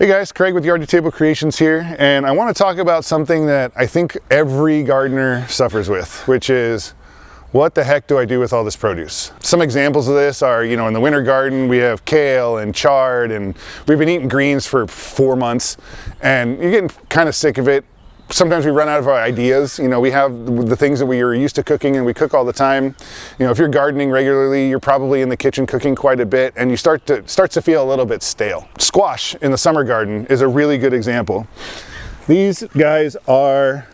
Hey guys, Craig with Yard to Table Creations here, and I want to talk about something that I think every gardener suffers with, which is what the heck do I do with all this produce? Some examples of this are, in the winter garden we have kale and chard, and we've been eating greens for 4 months and you're getting kind of sick of it. Sometimes we run out of our ideas. We have the things that we are used to cooking and we cook all the time. If you're gardening regularly, you're probably in the kitchen cooking quite a bit, and you starts to feel a little bit stale. Squash in the summer garden is a really good example. These guys are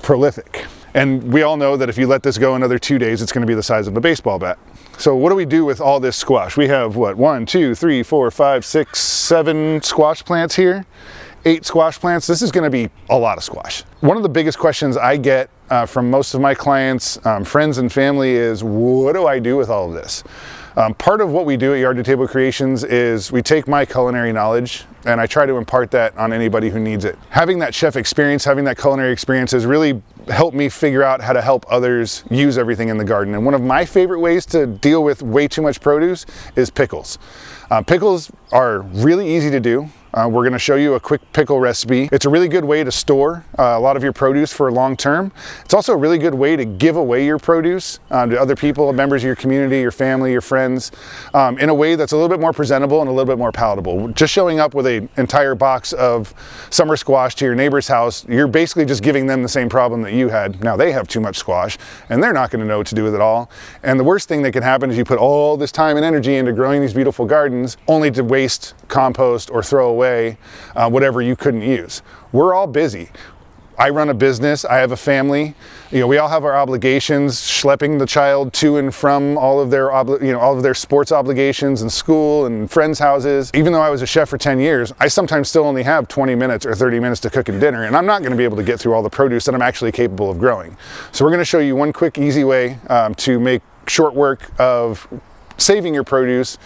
prolific. And we all know that if you let this go another 2 days, it's going to be the size of a baseball bat. So what do we do with all this squash? We have 1, 2, 3, 4, 5, 6, 7 squash plants here. 8 squash plants. This is going to be a lot of squash. One of the biggest questions I get from most of my clients, friends and family is, what do I do with all of this? Part of what we do at Yard to Table Creations is we take my culinary knowledge and I try to impart that on anybody who needs it. Having that chef experience, having that culinary experience has really helped me figure out how to help others use everything in the garden. And one of my favorite ways to deal with way too much produce is pickles. Pickles are really easy to do. We're going to show you a quick pickle recipe. It's a really good way to store a lot of your produce for long term. It's also a really good way to give away your produce to other people, members of your community, your family, your friends, in a way that's a little bit more presentable and a little bit more palatable. Just showing up with an entire box of summer squash to your neighbor's house, you're basically just giving them the same problem that you had. Now they have too much squash and they're not going to know what to do with it all. And the worst thing that can happen is you put all this time and energy into growing these beautiful gardens only to waste, compost, or throw away whatever you couldn't use. We're all busy. I run a business, I have a family, we all have our obligations, schlepping the child to and from all of their all of their sports obligations and school and friends' houses. Even though I was a chef for 10 years, I sometimes still only have 20 minutes or 30 minutes to cook and dinner, and I'm not going to be able to get through all the produce that I'm actually capable of growing. So we're going to show you one quick, easy way to make short work of saving your produce.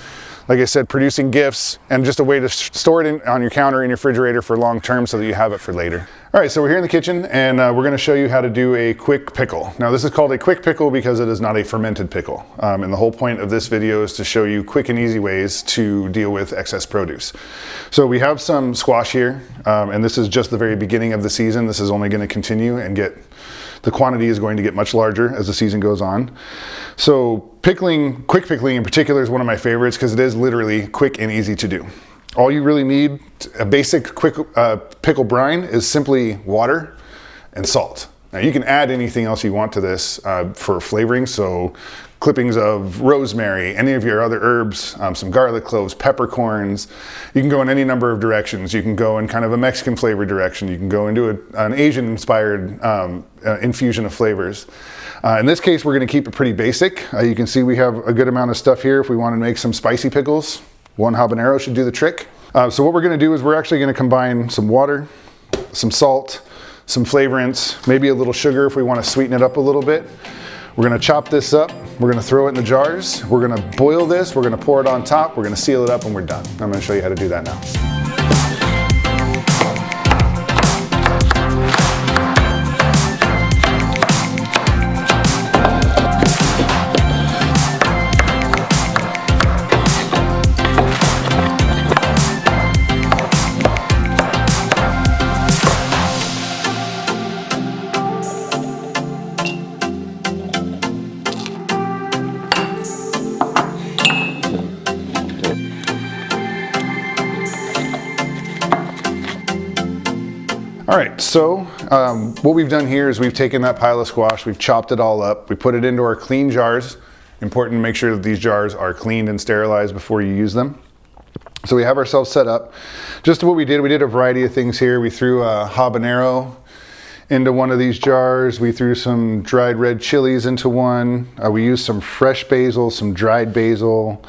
Like I said, producing gifts, and just a way to store it on your counter in your refrigerator for long term so that you have it for later. All right, so we're here in the kitchen and we're going to show you how to do a quick pickle. Now this is called a quick pickle because it is not a fermented pickle. And the whole point of this video is to show you quick and easy ways to deal with excess produce. So we have some squash here, and this is just the very beginning of the season. This is only going to continue and the quantity is going to get much larger as the season goes on. So pickling, quick pickling in particular, is one of my favorites because it is literally quick and easy to do. All you really need, a basic quick pickle brine, is simply water and salt. Now you can add anything else you want to this for flavoring, so clippings of rosemary, any of your other herbs, some garlic cloves, peppercorns. You can go in any number of directions. You can go in kind of a Mexican flavor direction. You can go into an Asian inspired infusion of flavors. In this case, we're going to keep it pretty basic. You can see we have a good amount of stuff here if we want to make some spicy pickles. 1 habanero should do the trick. So what we're going to do is we're actually going to combine some water, some salt, some flavorants, maybe a little sugar if we want to sweeten it up a little bit. We're going to chop this up. We're going to throw it in the jars. We're going to boil this. We're going to pour it on top. We're going to seal it up, and we're done. I'm going to show you how to do that now. All right, so what we've done here is we've taken that pile of squash, we've chopped it all up, we put it into our clean jars. Important to make sure that these jars are cleaned and sterilized before you use them. So we have ourselves set up. Just what we did a variety of things here. We threw a habanero into one of these jars. We threw some dried red chilies into one. We used some fresh basil, some dried basil.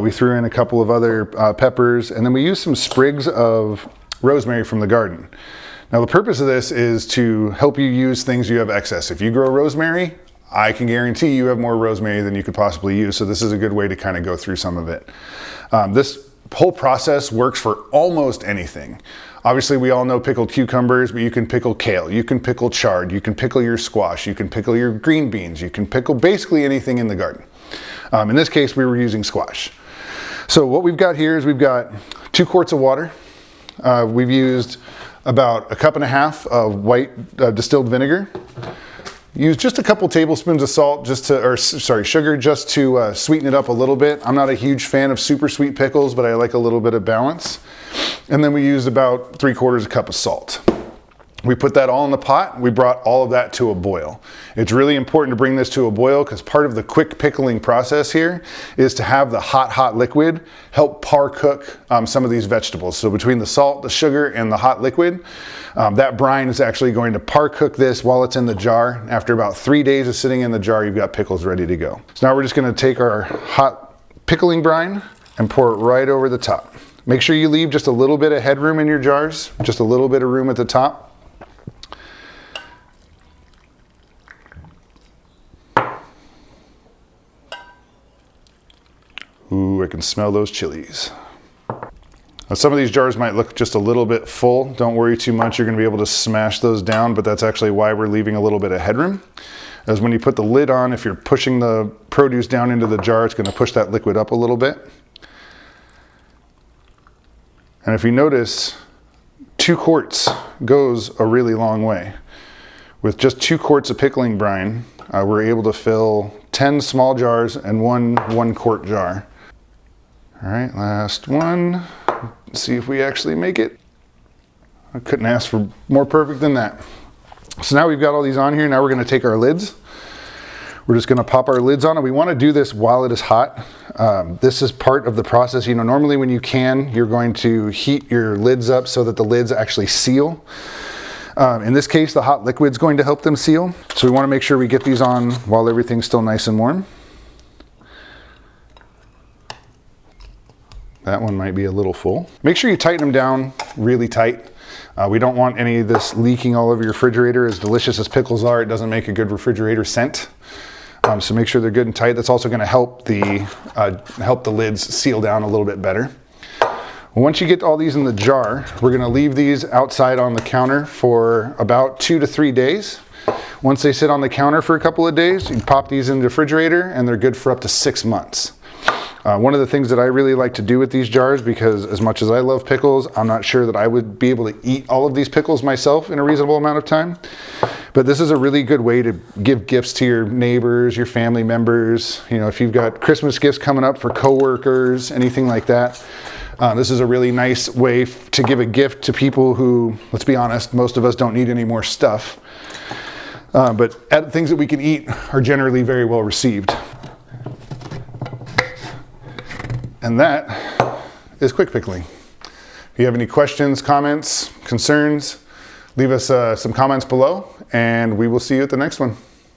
We threw in a couple of other peppers, and then we used some sprigs of rosemary from the garden. Now the purpose of this is to help you use things you have excess. If you grow rosemary, I can guarantee you have more rosemary than you could possibly use. So this is a good way to kind of go through some of it. This whole process works for almost anything. Obviously we all know pickled cucumbers, but you can pickle kale, you can pickle chard, you can pickle your squash, you can pickle your green beans, you can pickle basically anything in the garden. In this case we were using squash. So what we've got here is we've got 2 quarts of water. we've used about 1.5 cups of white distilled vinegar. Use just a couple tablespoons of salt, sugar, just to sweeten it up a little bit. I'm not a huge fan of super sweet pickles, but I like a little bit of balance. And then we used about 3/4 cup of salt. We put that all in the pot. We brought all of that to a boil. It's really important to bring this to a boil because part of the quick pickling process here is to have the hot liquid help par cook some of these vegetables. So between the salt, the sugar, and the hot liquid, that brine is actually going to par cook this while it's in the jar. After about 3 days of sitting in the jar, you've got pickles ready to go. So now we're just gonna take our hot pickling brine and pour it right over the top. Make sure you leave just a little bit of headroom in your jars, just a little bit of room at the top. Ooh, I can smell those chilies. Now, some of these jars might look just a little bit full. Don't worry too much. You're going to be able to smash those down, but that's actually why we're leaving a little bit of headroom. As when you put the lid on, if you're pushing the produce down into the jar, it's going to push that liquid up a little bit. And if you notice, 2 quarts goes a really long way. With just 2 quarts of pickling brine, we're able to fill 10 small jars and one 1-quart jar. All right, last one. Let's see if we actually make it. I couldn't ask for more perfect than that. So now we've got all these on here. Now we're gonna take our lids. We're just gonna pop our lids on, and we wanna do this while it is hot. This is part of the process. You know, normally when you can, you're going to heat your lids up so that the lids actually seal. In this case, the hot liquid's going to help them seal. So we wanna make sure we get these on while everything's still nice and warm. That one might be a little full. Make sure you tighten them down really tight. We don't want any of this leaking all over your refrigerator. As delicious as pickles are, it doesn't make a good refrigerator scent. So make sure they're good and tight. That's also gonna help the lids seal down a little bit better. Once you get all these in the jar, we're gonna leave these outside on the counter for about 2 to 3 days. Once they sit on the counter for a couple of days, you pop these in the refrigerator and they're good for up to 6 months. One of the things that I really like to do with these jars, because as much as I love pickles, I'm not sure that I would be able to eat all of these pickles myself in a reasonable amount of time. But this is a really good way to give gifts to your neighbors, your family members. You know, if you've got Christmas gifts coming up for coworkers, anything like that. This is a really nice way to give a gift to people who, let's be honest, most of us don't need any more stuff. But things that we can eat are generally very well received. And that is quick pickling. If you have any questions, comments, concerns, leave us some comments below, and we will see you at the next one.